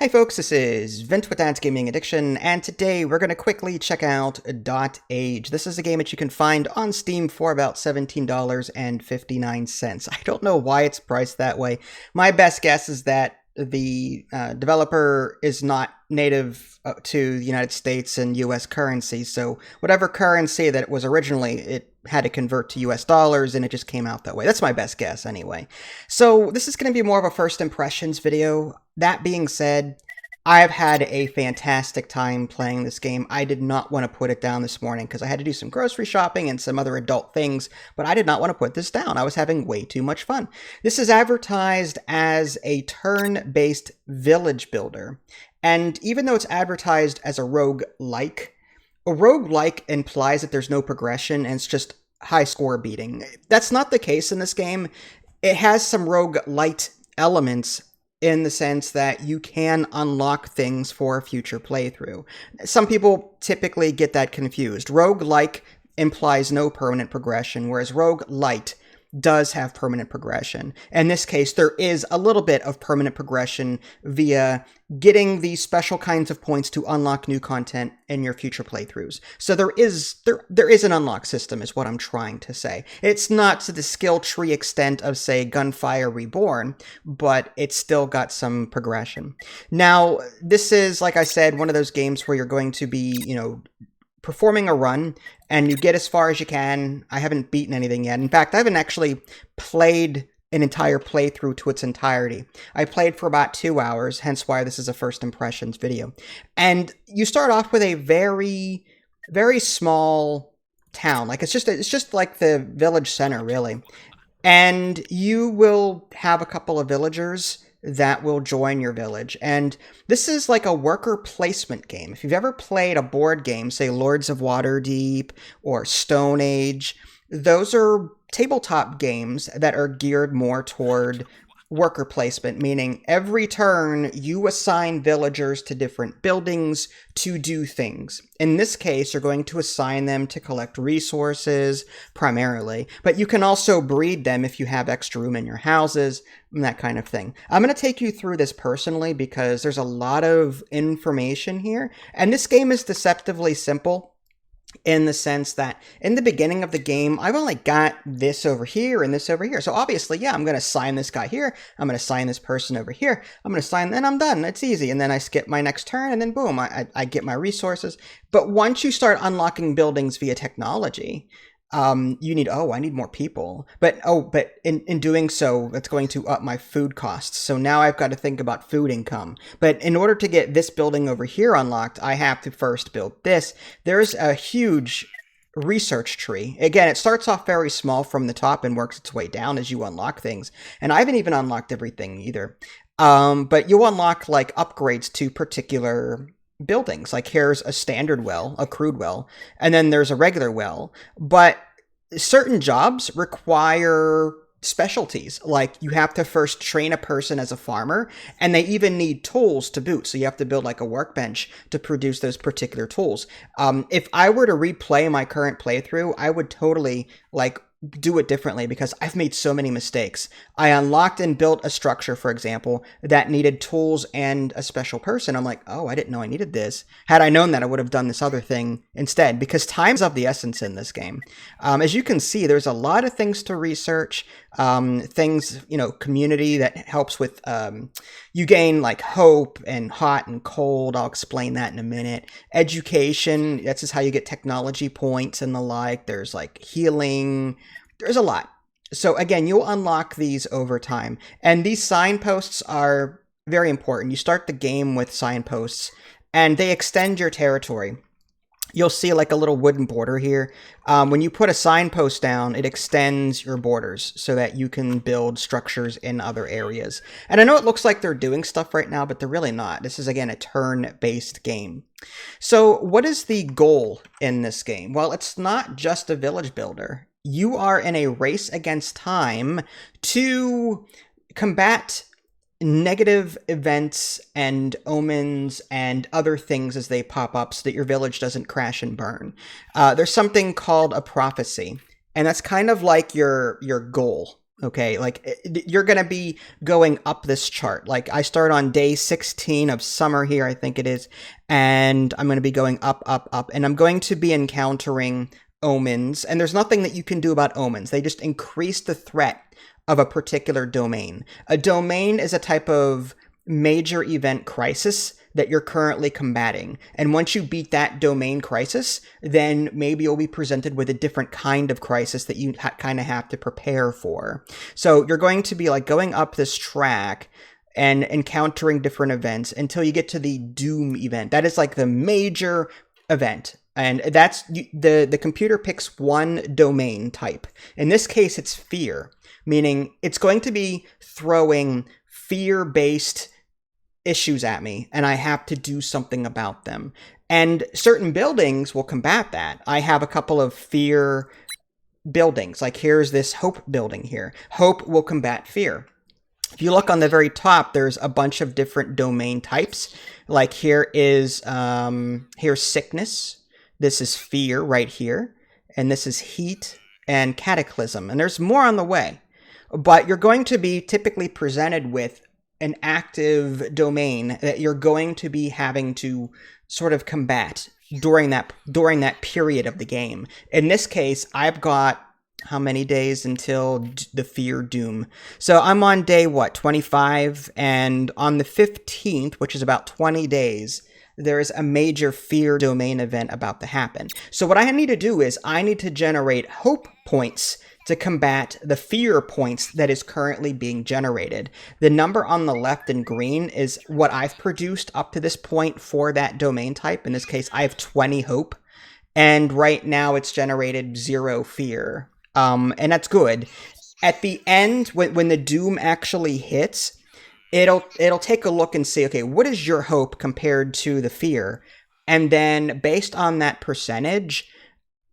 Hey folks, this is Vint with Dad's Gaming Addiction, and today we're going to quickly check out dotAGE. This is a game that you can find on Steam for about $17.59. I don't know why it's priced that way. My best guess is that the developer is not native to the United States and US currency, so whatever currency that it was originally, it had to convert to US dollars, and it just came out that way. That's my best guess anyway. So this is going to be more of a first impressions video. That being said, I've had a fantastic time playing this game. I did not want to put it down this morning because I had to do some grocery shopping and some other adult things, but I did not want to put this down. I was having way too much fun. This is advertised as a turn-based village builder, and even though it's advertised as a roguelike implies that there's no progression and it's just high score beating. That's not the case in this game. It has some roguelite elements in the sense that you can unlock things for a future playthrough. Some people typically get that confused. Roguelike implies no permanent progression, whereas roguelite does have permanent progression. In this case, there is a little bit of permanent progression via getting these special kinds of points to unlock new content in your future playthroughs. So there is an unlock system, is what I'm trying to say. It's not to the skill tree extent of, say, Gunfire Reborn, but it's still got some progression. Now, this is, like I said, one of those games where you're going to be, performing a run, and you get as far as you can. I haven't beaten anything yet. In fact, I haven't actually played an entire playthrough to its entirety. I played for about 2 hours, hence why this is a first impressions video. And you start off with a very, very small town. Like it's just like the village center, really. And you will have a couple of villagers that will join your village. And this is like a worker placement game. If you've ever played a board game, say Lords of Waterdeep or Stone Age, those are tabletop games that are geared more toward worker placement, meaning every turn you assign villagers to different buildings to do things. In this case, you're going to assign them to collect resources primarily, but you can also breed them if you have extra room in your houses and that kind of thing. I'm going to take you through this personally because there's a lot of information here, and this game is deceptively simple in the sense that in the beginning of the game, I've only got this over here and this over here. So obviously, yeah, I'm going to assign this guy here. I'm going to assign this person over here. I'm going to assign, and I'm done. It's easy. And then I skip my next turn, and then boom, I get my resources. But once you start unlocking buildings via technology, you need, I need more people. But in doing so, that's going to up my food costs. So now I've got to think about food income. But in order to get this building over here unlocked, I have to first build this. There's a huge research tree. Again, it starts off very small from the top and works its way down as you unlock things. And I haven't even unlocked everything either. But you unlock like upgrades to particular buildings. Like here's a standard well, a crude well, and then there's a regular well. But certain jobs require specialties. Like you have to first train a person as a farmer, and they even need tools to boot. So you have to build like a workbench to produce those particular tools. If I were to replay my current playthrough, I would totally do it differently because I've made so many mistakes. I unlocked and built a structure, for example, that needed tools and a special person. I'm like, oh, I didn't know I needed this. Had I known that, I would have done this other thing instead, because time's of the essence in this game. As you can see, there's a lot of things to research, things, community that helps with, you gain like hope and hot and cold. I'll explain that in a minute. Education, that's just how you get technology points and the like. There's like healing. There's a lot. So again, you'll unlock these over time. And these signposts are very important. You start the game with signposts, and they extend your territory. You'll see like a little wooden border here. When you put a signpost down, it extends your borders so that you can build structures in other areas. And I know it looks like they're doing stuff right now, but they're really not. This is, again, a turn-based game. So what is the goal in this game? Well, it's not just a village builder. You are in a race against time to combat negative events and omens and other things as they pop up so that your village doesn't crash and burn. There's something called a prophecy, and that's kind of like your goal Okay, like you're going to be going up this chart. Like I start on day 16 of summer here, I think it is, and I'm going to be going up, up, up, and I'm going to be encountering omens, and there's nothing that you can do about omens. They just increase the threat of a particular domain. A domain is a type of major event crisis that you're currently combating. And once you beat that domain crisis, then maybe you'll be presented with a different kind of crisis that you kind of have to prepare for. So you're going to be like going up this track and encountering different events until you get to the doom event. That is like the major event. And that's the computer picks one domain type. In this case, it's fear, meaning it's going to be throwing fear-based issues at me, and I have to do something about them. And certain buildings will combat that. I have a couple of fear buildings. Like here's this hope building here. Hope will combat fear. If you look on the very top, there's a bunch of different domain types. Like here is, here's sickness. This is fear right here. And this is heat and cataclysm. And there's more on the way. But you're going to be typically presented with an active domain that you're going to be having to sort of combat during that period of the game. In this case, I've got how many days until the fear doom? So I'm on day 25, and on the 15th, which is about 20 days, there is a major fear domain event about to happen. So what I need to do is I need to generate hope points to combat the fear points that is currently being generated. The number on the left in green is what I've produced up to this point for that domain type. In this case, I have 20 hope, and right now it's generated 0 fear. And that's good. At the end, when the doom actually hits, it'll take a look and see, okay, what is your hope compared to the fear? And then based on that percentage,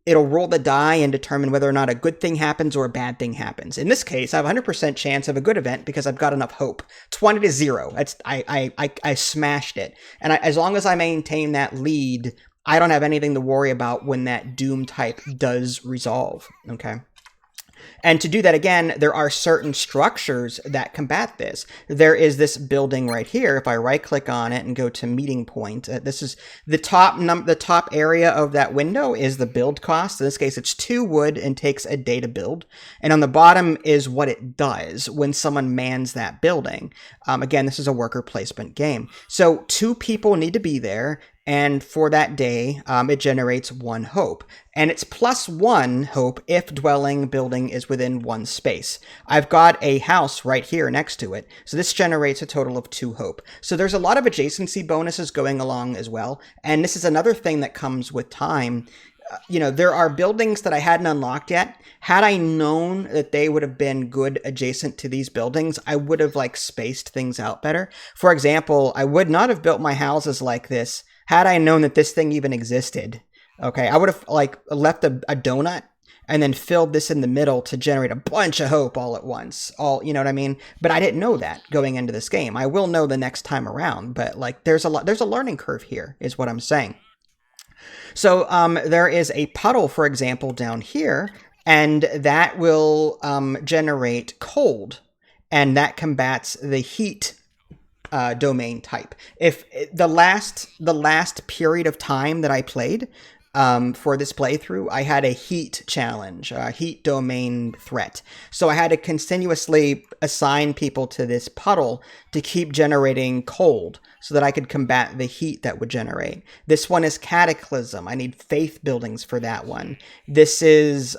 it'll roll the die and determine whether or not a good thing happens or a bad thing happens. In this case, I have a 100% chance of a good event because I've got enough hope. 20 to 0. I smashed it. And as long as I maintain that lead, I don't have anything to worry about when that doom type does resolve. Okay. And to do that again, there are certain structures that combat this. There is this building right here. If I right click on it and go to meeting point, this is the top area of that window is the build cost. In this case, it's 2 wood and takes a day to build. And on the bottom is what it does when someone mans that building. Again, this is a worker placement game. So 2 people need to be there. And for that day, it generates 1 hope. And it's +1 hope if dwelling building is within 1 space. I've got a house right here next to it. So this generates a total of 2 hope. So there's a lot of adjacency bonuses going along as well. And this is another thing that comes with time. There are buildings that I hadn't unlocked yet. Had I known that they would have been good adjacent to these buildings, I would have spaced things out better. For example, I would not have built my houses like this had I known that this thing even existed. Okay, I would have left a donut and then filled this in the middle to generate a bunch of hope all at once. You know what I mean? But I didn't know that going into this game. I will know the next time around, but there's a learning curve here, is what I'm saying. So there is a puddle, for example, down here, and that will generate cold, and that combats the heat domain type. If the last period of time that I played for this playthrough, I had a heat challenge, a heat domain threat. So I had to continuously assign people to this puddle to keep generating cold so that I could combat the heat that would generate. This one is cataclysm. I need faith buildings for that one. This is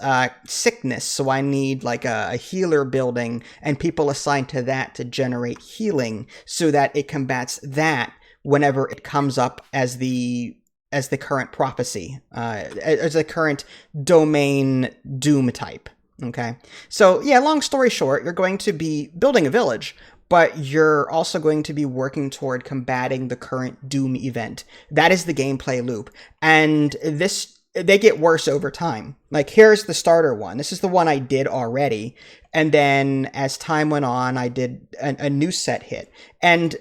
sickness, so I need a healer building and people assigned to that to generate healing so that it combats that whenever it comes up as the current prophecy, as the current domain doom type. Okay. So yeah, long story short, you're going to be building a village, but you're also going to be working toward combating the current doom event. That is the gameplay loop. And they get worse over time. Here's the starter one. This is the one I did already. And then as time went on, I did a new set hit. And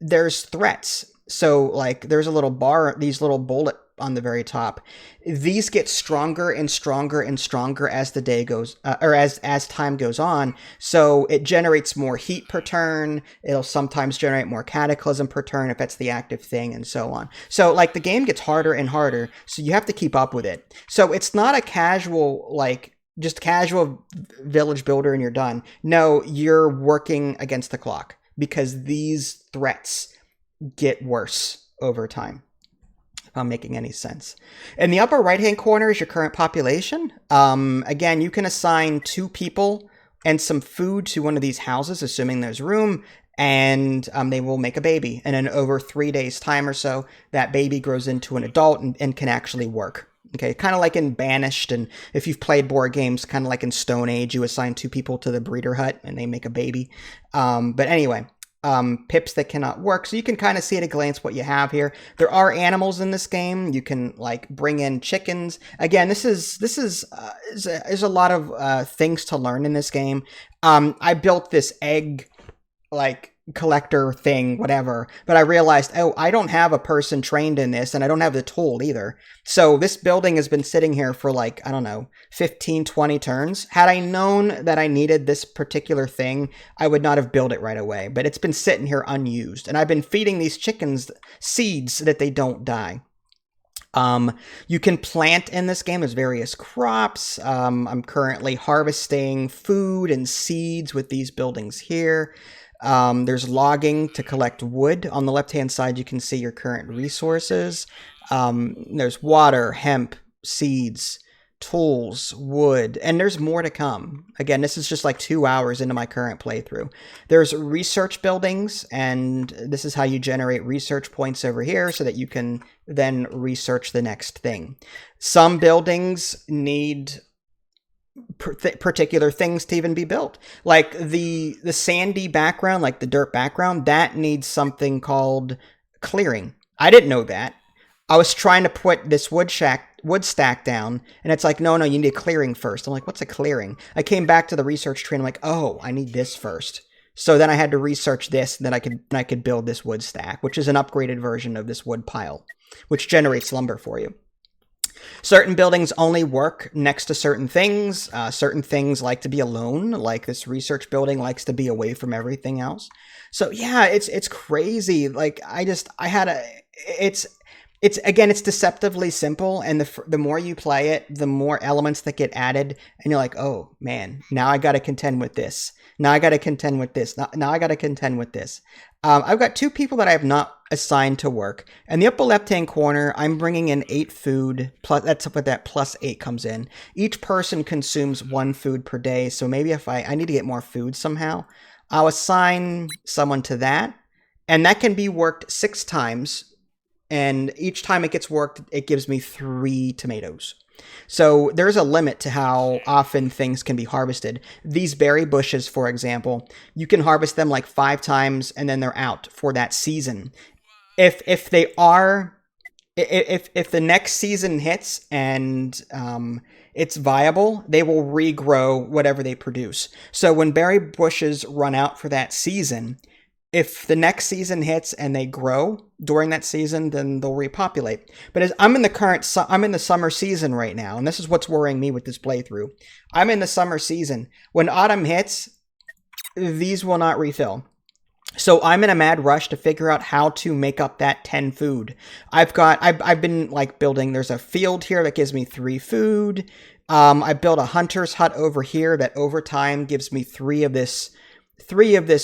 there's threats. So there's a little bar, these little bullet on the very top. These get stronger and stronger and stronger as the day goes, or as time goes on. So it generates more heat per turn. It'll sometimes generate more cataclysm per turn if that's the active thing, and so on. So like the game gets harder and harder, so you have to keep up with it. So it's not a casual, like just casual village builder and you're done. No, you're working against the clock because these threats get worse over time. If I'm making any sense. In the upper right-hand corner is your current population. Again, you can assign 2 people and some food to one of these houses, assuming there's room, and they will make a baby. And in over 3 days' time or so, that baby grows into an adult and can actually work. Okay, kind of like in Banished, and if you've played board games, kind of like in Stone Age, you assign 2 people to the breeder hut and they make a baby. But anyway, pips that cannot work. So you can kind of see at a glance what you have here. There are animals in this game. You can like bring in chickens. Again, this is a lot of things to learn in this game. I built this egg like collector thing, whatever, but I realized, oh, I don't have a person trained in this and I don't have the tool either. So this building has been sitting here for like, I don't know, 15, 20 turns. Had I known that I needed this particular thing, I would not have built it right away, but it's been sitting here unused. And I've been feeding these chickens seeds so that they don't die. You can plant in this game. There's various crops. I'm currently harvesting food and seeds with these buildings here. There's logging to collect wood. On the left-hand side, you can see your current resources. There's water, hemp, seeds, tools, wood, and there's more to come. Again, this is just like 2 hours into my current playthrough. There's research buildings, and this is how you generate research points over here so that you can then research the next thing. Some buildings need particular things to even be built, like the sandy background, like the dirt background, that needs something called clearing. I didn't know that. I was trying to put this wood stack down, and it's like, no, you need a clearing first. I'm like, what's a clearing? I came back to the research tree and I'm like, oh, I need this first. So then I had to research this, and then I could build this wood stack, which is an upgraded version of this wood pile, which generates lumber for you. Certain buildings only work next to certain things. Certain things like to be alone, like this research building likes to be away from everything else. So yeah, it's crazy. Like it's deceptively simple, and the more you play it, the more elements that get added, and you're like, oh man, now I got to contend with this. Now I got to contend with this. Now I got to contend with this. I've got 2 people that I have not assigned to work. In the upper left-hand corner, I'm bringing in 8 food. Plus, that's what that plus 8 comes in. Each person consumes 1 food per day. So maybe if I need to get more food somehow, I'll assign someone to that. And that can be worked 6 times. And each time it gets worked, it gives me 3 tomatoes. So there's a limit to how often things can be harvested. These berry bushes, for example, you can harvest them like 5 times and then they're out for that season. If the next season hits and it's viable, they will regrow whatever they produce. So when berry bushes run out for that season, if the next season hits and they grow during that season, then they'll repopulate. But as I'm in the summer season right now, and this is what's worrying me with this playthrough. I'm in the summer season. When autumn hits, these will not refill. So I'm in a mad rush to figure out how to make up that 10 food. I've been like building, there's a field here that gives me 3 food. I built a hunter's hut over here that over time gives me 3 of this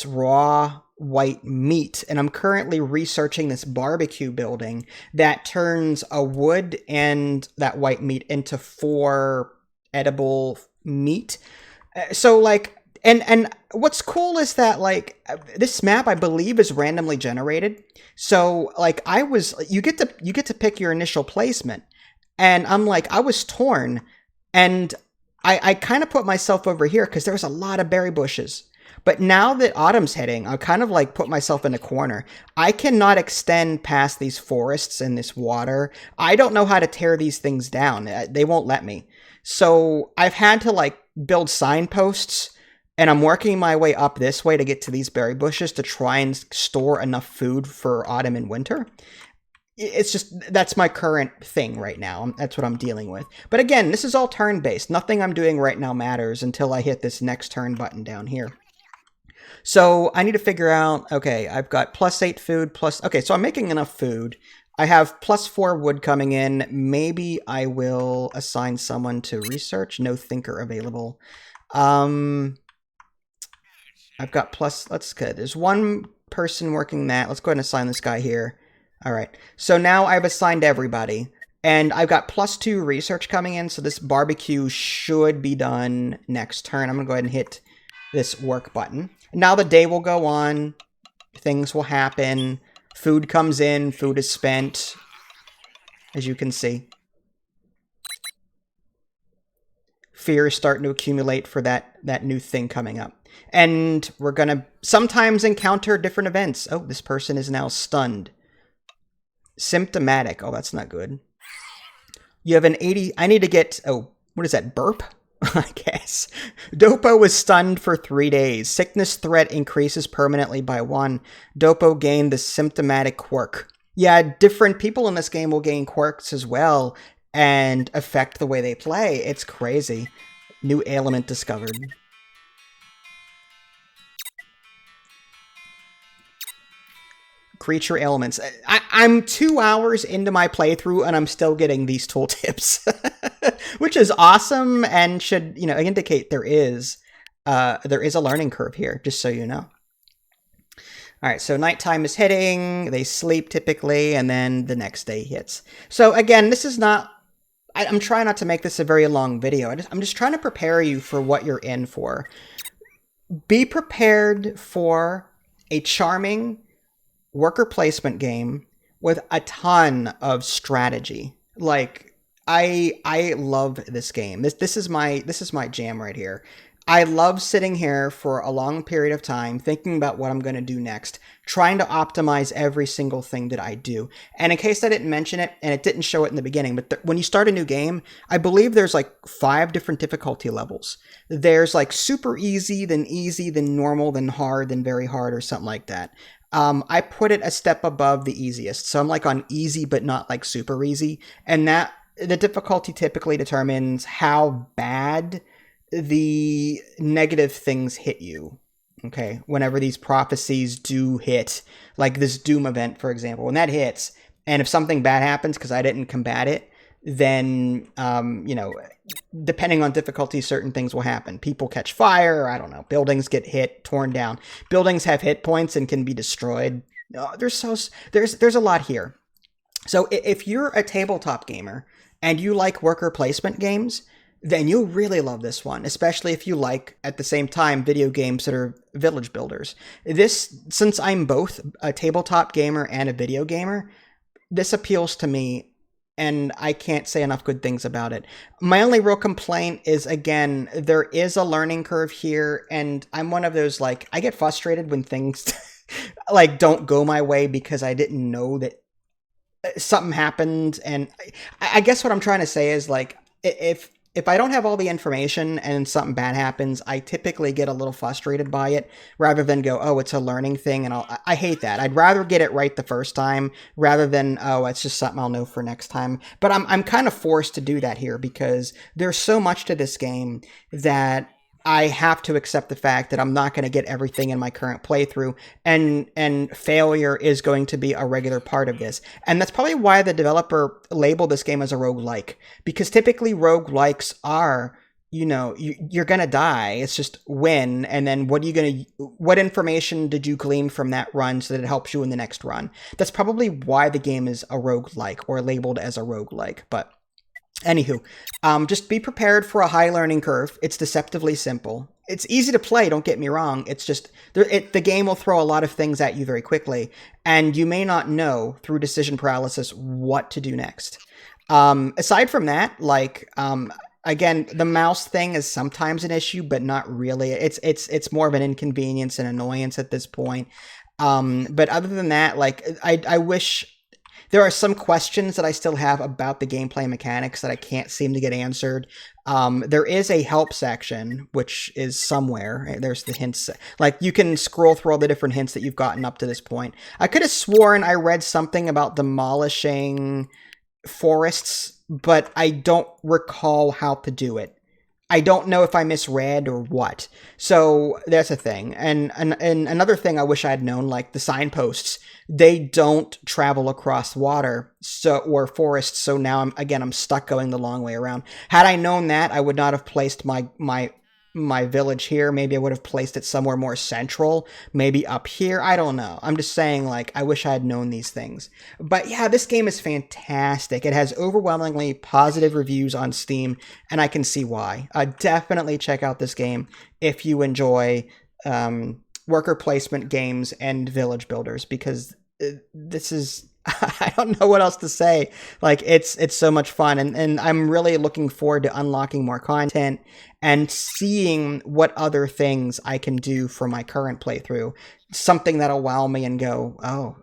raw white meat, and I'm currently researching this barbecue building that turns a wood and that white meat into 4 edible meat. So like, and what's cool is that like this map I believe is randomly generated. So like you get to pick your initial placement, and I'm like, I was torn, and I kind of put myself over here because there's a lot of berry bushes. But now that autumn's hitting, I kind of like put myself in a corner. I cannot extend past these forests and this water. I don't know how to tear these things down. They won't let me. So I've had to like build signposts, and I'm working my way up this way to get to these berry bushes to try and store enough food for autumn and winter. it's just, that's my current thing right now. That's what I'm dealing with. But again, this is all turn-based. Nothing I'm doing right now matters until I hit this next turn button down here. So I need to figure out, okay, I've got +8 food, okay, so I'm making enough food. I have +4 wood coming in. Maybe I will assign someone to research. No thinker available. I've got that's good. There's one person working that. Let's go ahead and assign this guy here. All right. So now I've assigned everybody. And I've got +2 research coming in, so this barbecue should be done next turn. I'm going to go ahead and hit this work button. Now the day will go on. Things will happen. Food comes in. Food is spent, as you can see. Fear is starting to accumulate for that new thing coming up. And we're going to sometimes encounter different events. Oh, this person is now stunned. Symptomatic. Oh, that's not good. You have an 80... I need to get... Oh, what is that? Burp? I guess. Dopo is stunned for 3 days. Sickness threat increases permanently by 1. Dopo gained the symptomatic quirk. Yeah, different people in this game will gain quirks as well and affect the way they play. It's crazy. New ailment discovered. Creature ailments. I'm 2 hours into my playthrough and I'm still getting these tooltips, which is awesome and should, indicate there is a learning curve here, just so you know. All right, so nighttime is hitting. They sleep typically, and then the next day hits. So again, this is not... I'm trying not to make this a very long video. I'm just trying to prepare you for what you're in for. Be prepared for a charming worker placement game with a ton of strategy. Like, I love this game. This is my jam right here. I love sitting here for a long period of time, thinking about what I'm going to do next, trying to optimize every single thing that I do. And in case I didn't mention it, and it didn't show it in the beginning, but when you start a new game, I believe there's like 5 different difficulty levels. There's like super easy, then normal, then hard, then very hard, or something like that. I put it a step above the easiest. So I'm like on easy, but not like super easy. And that the difficulty typically determines how bad the negative things hit you. Okay. Whenever these prophecies do hit, like this doom event, for example, when that hits, and if something bad happens because I didn't combat it, then, depending on difficulty, certain things will happen. People catch fire. I don't know. Buildings get hit, torn down. Buildings have hit points and can be destroyed. There's a lot here. So if you're a tabletop gamer and you like worker placement games, then you'll really love this one, especially if you like, at the same time, video games that are village builders. Since I'm both a tabletop gamer and a video gamer, this appeals to me, and I can't say enough good things about it. My only real complaint is, again, there is a learning curve here, and I'm one of those, like, I get frustrated when things, like, don't go my way because I didn't know that something happened, and I guess what I'm trying to say is, like, if I don't have all the information and something bad happens, I typically get a little frustrated by it rather than go, oh, it's a learning thing. And I hate that. I'd rather get it right the first time rather than, oh, it's just something I'll know for next time. But I'm kind of forced to do that here because there's so much to this game that I have to accept the fact that I'm not going to get everything in my current playthrough, and failure is going to be a regular part of this. And that's probably why the developer labeled this game as a roguelike, because typically roguelikes are, you're going to die. It's just when, and then what information did you glean from that run so that it helps you in the next run? That's probably why the game is a roguelike or labeled as a roguelike, but anywho, just be prepared for a high learning curve. It's deceptively simple. It's easy to play, don't get me wrong. It's just, the game will throw a lot of things at you very quickly, and you may not know, through decision paralysis, what to do next. Aside from that, like, again, the mouse thing is sometimes an issue, but not really. It's more of an inconvenience and annoyance at this point. But other than that, like, I wish... there are some questions that I still have about the gameplay mechanics that I can't seem to get answered. There is a help section, which is somewhere. There's the hints. Like, you can scroll through all the different hints that you've gotten up to this point. I could have sworn I read something about demolishing forests, but I don't recall how to do it. I don't know if I misread or what. So that's a thing. And another thing I wish I had known, like the signposts, they don't travel across water or forests. So now I'm stuck going the long way around. Had I known that, I would not have placed my village here. Maybe I would have placed it somewhere more central, maybe up here. I don't know. I'm just saying, like, I wish I had known these things. But yeah, this game is fantastic. It has overwhelmingly positive reviews on Steam, and I can see why. Definitely check out this game if you enjoy worker placement games and village builders, because this is... I don't know what else to say. Like, it's so much fun, and I'm really looking forward to unlocking more content and seeing what other things I can do for my current playthrough. Something that'll wow me and go, oh,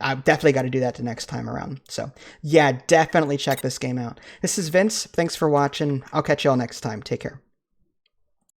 I've definitely got to do that the next time around. So yeah, definitely check this game out. This is Vince. Thanks for watching. I'll catch you all next time. Take care.